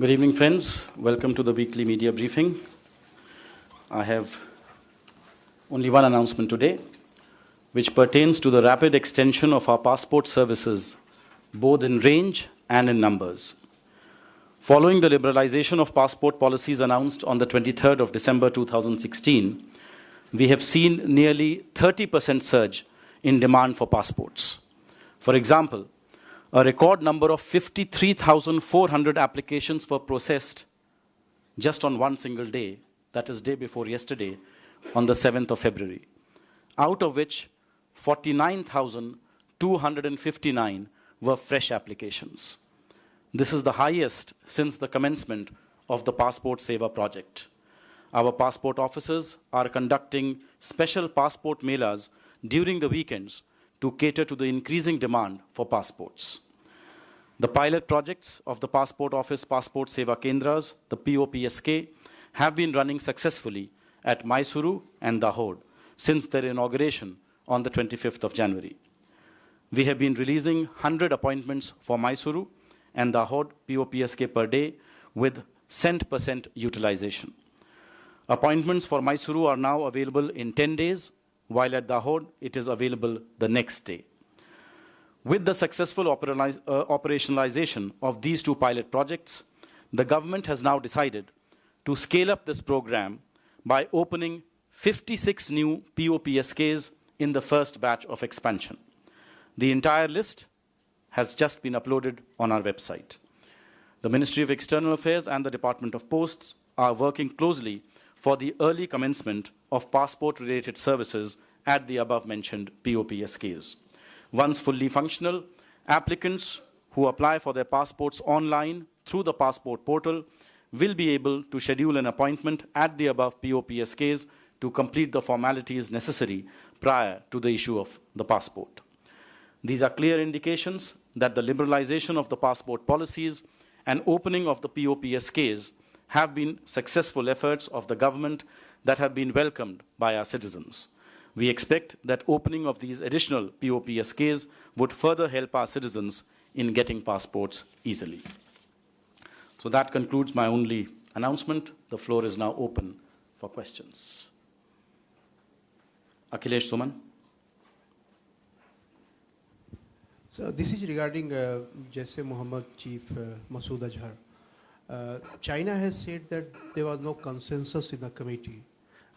Good evening, friends. Welcome to the weekly media briefing. I have only one announcement today, which pertains to the rapid extension of our passport services, both in range and in numbers. Following the liberalization of passport policies announced on the 23rd of December 2016, we have seen nearly 30% surge in demand for passports. For example, a record number of 53,400 applications were processed just on one single day, that is day before yesterday, on the 7th of February, out of which 49,259 were fresh applications. This is the highest since the commencement of the Passport Seva project. Our passport officers are conducting special passport melas during the weekends to cater to the increasing demand for passports. The pilot projects of the Passport Office Passport Seva Kendras, the POPSK, have been running successfully at Mysuru and Dahod since their inauguration on the 25th of January. We have been releasing 100 appointments for Mysuru and Dahod POPSK per day with 100% utilization. Appointments for Mysuru are now available in 10 days, while at Dahod it is available the next day. With the successful operationalization of these two pilot projects, the government has now decided to scale up this program by opening 56 new POPSKs in the first batch of expansion. The entire list has just been uploaded on our website. The Ministry of External Affairs and the Department of Posts are working closely for the early commencement of passport-related services at the above-mentioned POPSKs. Once fully functional, applicants who apply for their passports online through the passport portal will be able to schedule an appointment at the above POPSKs to complete the formalities necessary prior to the issue of the passport. These are clear indications that the liberalization of the passport policies and opening of the POPSKs have been successful efforts of the government that have been welcomed by our citizens. We expect that opening of these additional POPSKs would further help our citizens in getting passports easily. So that concludes my only announcement. The floor is now open for questions. Akhilesh Suman. So this is regarding Jaish-e-Mohammed chief Masood Azhar. China has said that there was no consensus in the committee,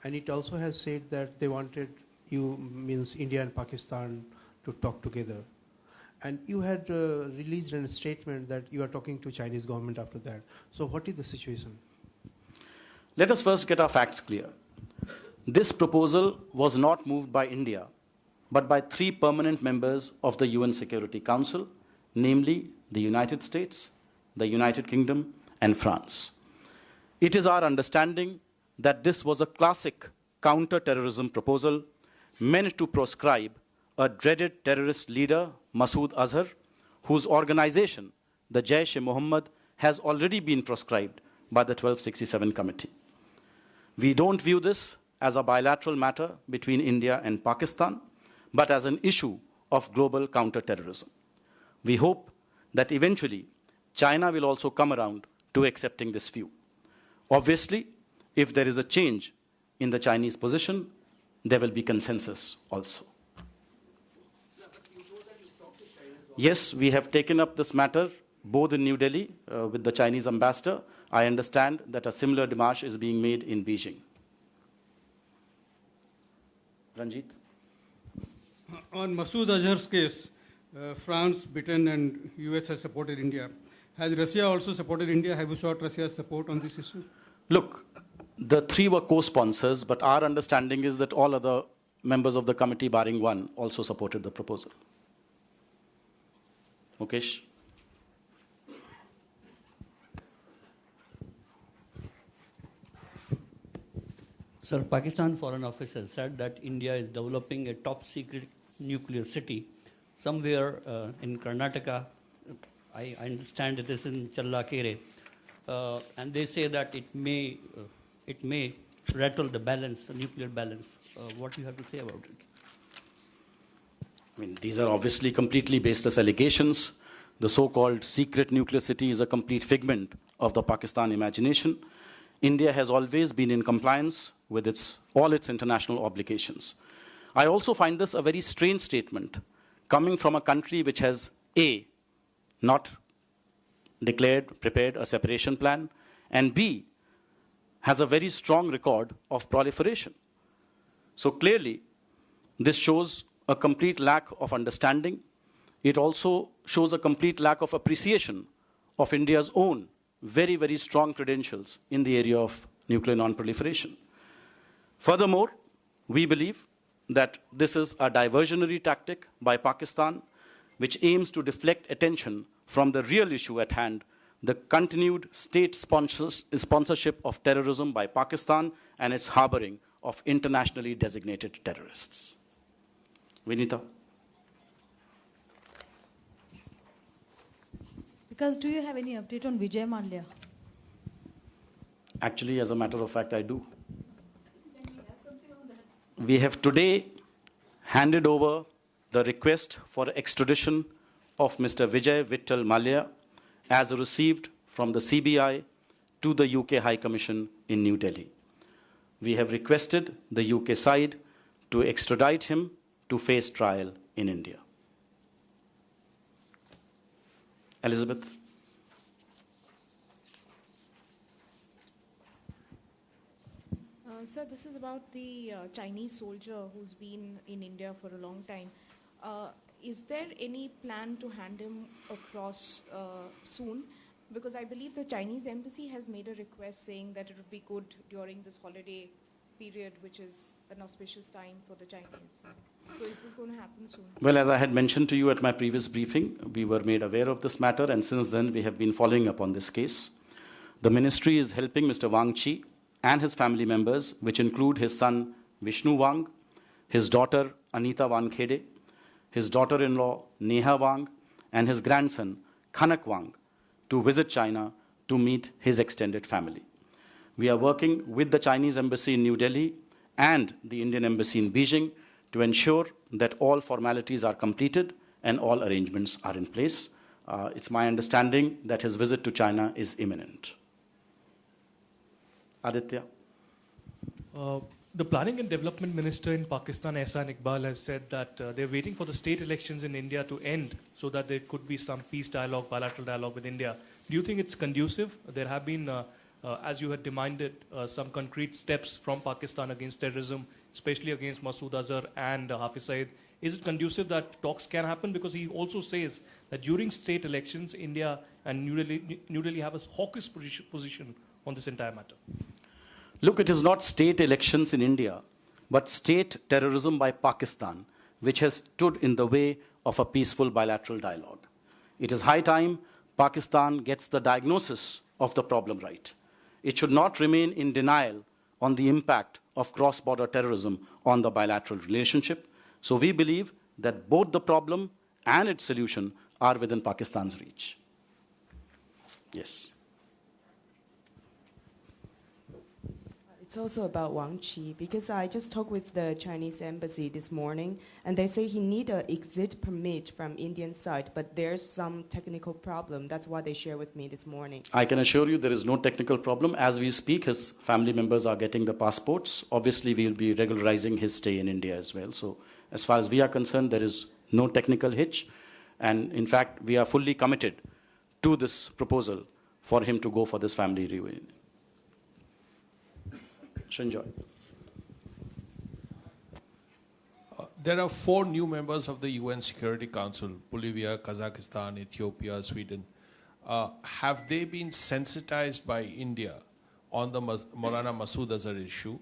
and it also has said that they wanted India and Pakistan to talk together. And you had released a statement that you are talking to Chinese government after that. So what is the situation? Let us first get our facts clear. This proposal was not moved by India, but by 3 permanent members of the UN Security Council, namely the United States, the United Kingdom, and France. It is our understanding that this was a classic counter-terrorism proposal meant to proscribe a dreaded terrorist leader, Masood Azhar, whose organization, the Jaish-e-Mohammed, has already been proscribed by the 1267 Committee. We don't view this as a bilateral matter between India and Pakistan, but as an issue of global counter-terrorism. We hope that eventually China will also come around to accepting this view. Obviously, if there is a change in the Chinese position, there will be consensus also. Yes, we have taken up this matter both in New Delhi with the Chinese ambassador. I understand that a similar démarche is being made in Beijing. Ranjit? On Masood Azhar's case, France, Britain, and US have supported India. Has Russia also supported India? Have you sought Russia's support on this issue? Look, the 3 were co-sponsors, but our understanding is that all other members of the committee, barring one, also supported the proposal. Mukesh? Sir, Pakistan Foreign Office has said that India is developing a top-secret nuclear city somewhere in Karnataka. I understand it is in Challakere. And they say that it may rattle the balance, the nuclear balance. What do you have to say about it? I mean, these are obviously completely baseless allegations. The so-called secret nuclear city is a complete figment of the Pakistan imagination, India has always been in compliance with all its international obligations. I also find this a very strange statement coming from a country which has A, not prepared a separation plan, and B, has a very strong record of proliferation. So clearly, this shows a complete lack of understanding. It also shows a complete lack of appreciation of India's own very, very strong credentials in the area of nuclear non-proliferation. Furthermore, we believe that this is a diversionary tactic by Pakistan, which aims to deflect attention from the real issue at hand, the continued state sponsorship of terrorism by Pakistan and its harboring of internationally designated terrorists. Vinita. Because do you have any update on Vijay Mallya? Actually, as a matter of fact, I do. We have today handed over the request for extradition of Mr. Vijay Vittal Mallya as received from the CBI to the UK High Commission in New Delhi. We have requested the UK side to extradite him to face trial in India. Elizabeth. Sir, this is about the Chinese soldier who's been in India for a long time. Is there any plan to hand him across soon? Because I believe the Chinese embassy has made a request saying that it would be good during this holiday period, which is an auspicious time for the Chinese. So is this going to happen soon? Well, as I had mentioned to you at my previous briefing, we were made aware of this matter, and since then we have been following up on this case. The ministry is helping Mr. Wang Chi and his family members, which include his son Vishnu Wang, his daughter Anita Wankhede, his daughter-in-law Neha Wang, and his grandson Khanak Wang, to visit China to meet his extended family. We are working with the Chinese embassy in New Delhi and the Indian embassy in Beijing to ensure that all formalities are completed and all arrangements are in place. It's my understanding that his visit to China is imminent. Aditya? The Planning and Development Minister in Pakistan, Ehsan Iqbal, has said that they're waiting for the state elections in India to end so that there could be some peace dialogue, bilateral dialogue with India. Do you think it's conducive? There have been, as you had demanded, some concrete steps from Pakistan against terrorism, especially against Masood Azhar and Hafiz Saeed. Is it conducive that talks can happen? Because he also says that during state elections, India and New Delhi have a hawkish position on this entire matter. Look, it is not state elections in India, but state terrorism by Pakistan, which has stood in the way of a peaceful bilateral dialogue. It is high time Pakistan gets the diagnosis of the problem right. It should not remain in denial on the impact of cross-border terrorism on the bilateral relationship. So we believe that both the problem and its solution are within Pakistan's reach. Yes. It's also about Wang Chi, because I just talked with the Chinese embassy this morning, and they say he need an exit permit from Indian side, but there's some technical problem. That's what they shared with me this morning. I can assure you there is no technical problem. As we speak, his family members are getting the passports. Obviously, we'll be regularizing his stay in India as well. So as far as we are concerned, there is no technical hitch. And in fact, we are fully committed to this proposal for him to go for this family reunion. Shinjoy. There are 4 new members of the UN Security Council: Bolivia, Kazakhstan, Ethiopia, Sweden. Have they been sensitized by India on the Maulana Masood Azhar issue?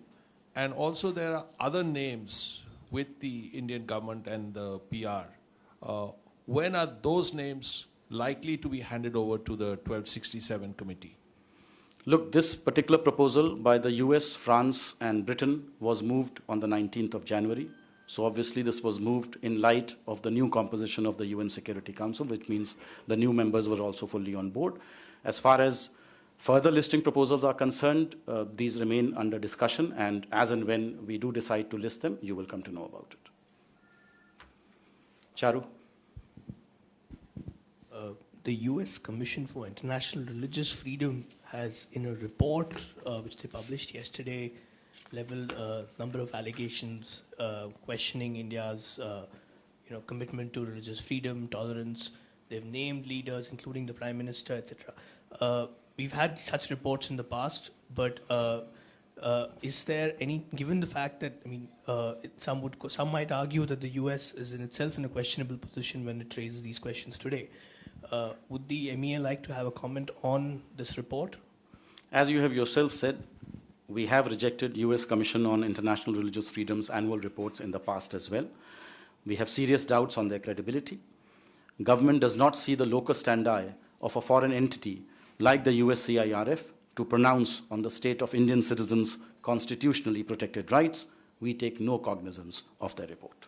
And also there are other names with the Indian government and the PR. When are those names likely to be handed over to the 1267 committee? Look, this particular proposal by the US, France, and Britain was moved on the 19th of January. So obviously this was moved in light of the new composition of the UN Security Council, which means the new members were also fully on board. As far as further listing proposals are concerned, these remain under discussion, and as and when we do decide to list them, you will come to know about it. Charu? the US Commission for International Religious Freedom has, in a report which they published yesterday, leveled a number of allegations questioning India's commitment to religious freedom, tolerance. They've named leaders, including the Prime Minister, etc. We've had such reports in the past, but is there any, given the fact that, some might argue that the US is in itself in a questionable position when it raises these questions today, would the MEA like to have a comment on this report? As you have yourself said, we have rejected US Commission on International Religious Freedom's annual reports in the past as well. We have serious doubts on their credibility. Government does not see the locus standi of a foreign entity like the USCIRF to pronounce on the state of Indian citizens' constitutionally protected rights. We take no cognizance of their report.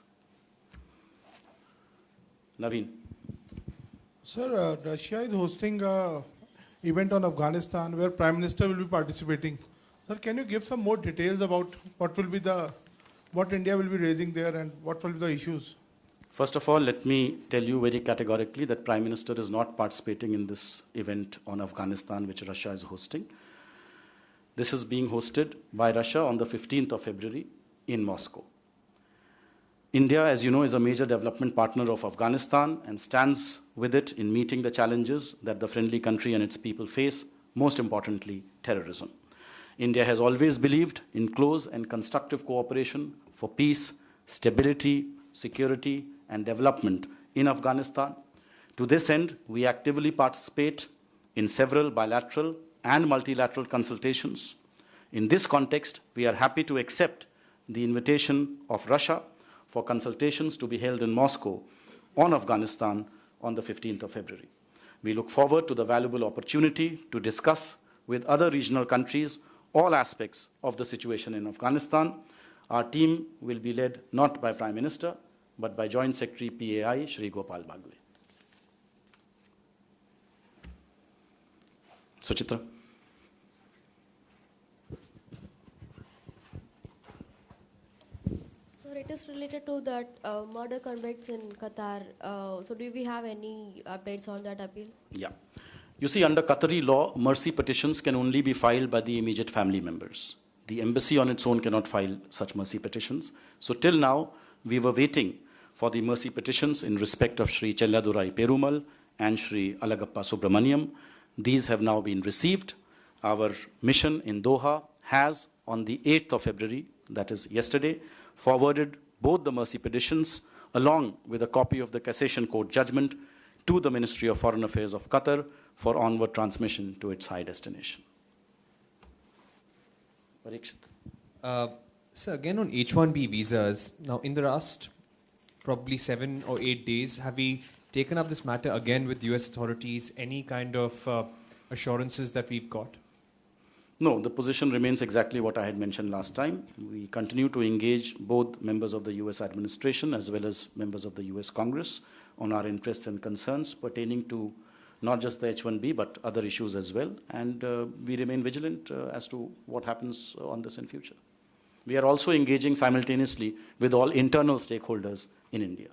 Naveen. Sir, Russia is hosting an event on Afghanistan where Prime Minister will be participating. Sir, can you give some more details about what India will be raising there and what will be the issues? First of all, let me tell you very categorically that Prime Minister is not participating in this event on Afghanistan, which Russia is hosting. This is being hosted by Russia on the 15th of February in Moscow. India, as you know, is a major development partner of Afghanistan and stands with it in meeting the challenges that the friendly country and its people face, most importantly, terrorism. India has always believed in close and constructive cooperation for peace, stability, security, and development in Afghanistan. To this end, we actively participate in several bilateral and multilateral consultations. In this context, we are happy to accept the invitation of Russia for consultations to be held in Moscow on Afghanistan on the 15th of February. We look forward to the valuable opportunity to discuss with other regional countries all aspects of the situation in Afghanistan. Our team will be led not by Prime Minister, but by Joint Secretary PAI, Shri Gopal Bagle. Suchitra. Sir, it is related to that murder convicts in Qatar. So do we have any updates on that appeal? Yeah. You see, under Qatari law, mercy petitions can only be filed by the immediate family members. The embassy on its own cannot file such mercy petitions. So till now, we were waiting for the mercy petitions in respect of Sri Chelladurai Perumal and Sri Alagappa Subramaniam. These have now been received. Our mission in Doha has, on the 8th of February, that is yesterday, forwarded both the mercy petitions along with a copy of the Cassation Court judgment to the Ministry of Foreign Affairs of Qatar for onward transmission to its high destination. Parikshit. So again on H-1B visas, now in the last probably 7 or 8 days, have we taken up this matter again with US authorities? Any kind of assurances that we've got? No, the position remains exactly what I had mentioned last time. We continue to engage both members of the US administration as well as members of the US Congress on our interests and concerns pertaining to not just the H-1B but other issues as well. And we remain vigilant as to what happens on this in future. We are also engaging simultaneously with all internal stakeholders in India.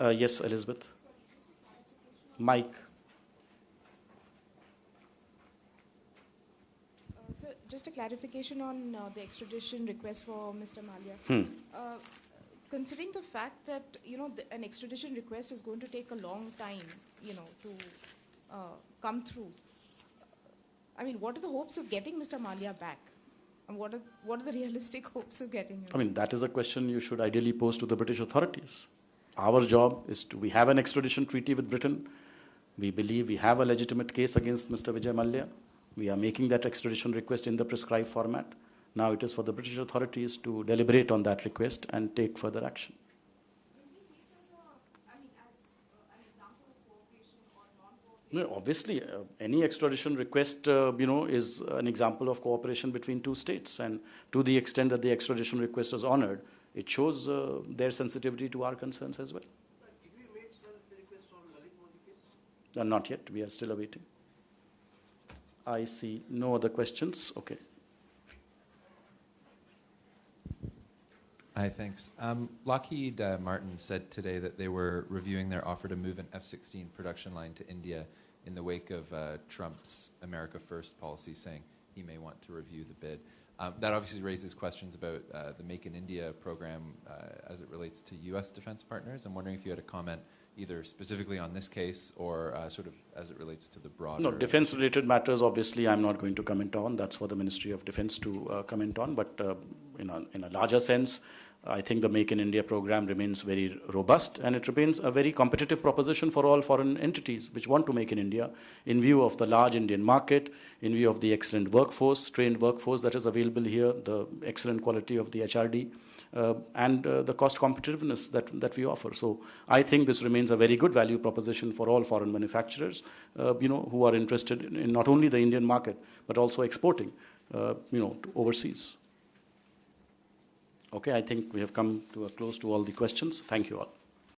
Yes, Elizabeth. Mike. So just a clarification on the extradition request for Mr. Malia. Considering the fact that an extradition request is going to take a long time, to come through. I mean, what are the hopes of getting Mr. Malia back? And what are the realistic hopes of getting him? I mean, that is a question you should ideally pose to the British authorities. Our job is we have an extradition treaty with Britain. We believe we have a legitimate case against Mr. Vijay Mallya. We are making that extradition request in the prescribed format. Now it is for the British authorities to deliberate on that request and take further action. No, obviously, any extradition request, is an example of cooperation between two states. And to the extent that the extradition request is honored, it shows their sensitivity to our concerns as well. Did we make the request on Lalit Modi case? Not yet. We are still awaiting. I see no other questions. Okay. Hi, thanks. Lockheed Martin said today that they were reviewing their offer to move an F-16 production line to India in the wake of Trump's America First policy, saying he may want to review the bid. That obviously raises questions about the Make in India program as it relates to U.S. defense partners. I'm wondering if you had a comment either specifically on this case or sort of as it relates to the broader... No, defense-related matters, obviously, I'm not going to comment on. That's for the Ministry of Defense to comment on. But in a larger sense, I think the Make in India program remains very robust, and it remains a very competitive proposition for all foreign entities which want to make in India, in view of the large Indian market, in view of the excellent workforce, trained workforce that is available here, the excellent quality of the HRD, and the cost competitiveness that we offer. So I think this remains a very good value proposition for all foreign manufacturers, who are interested in not only the Indian market, but also exporting, to overseas. Okay, I think we have come to a close to all the questions. Thank you all.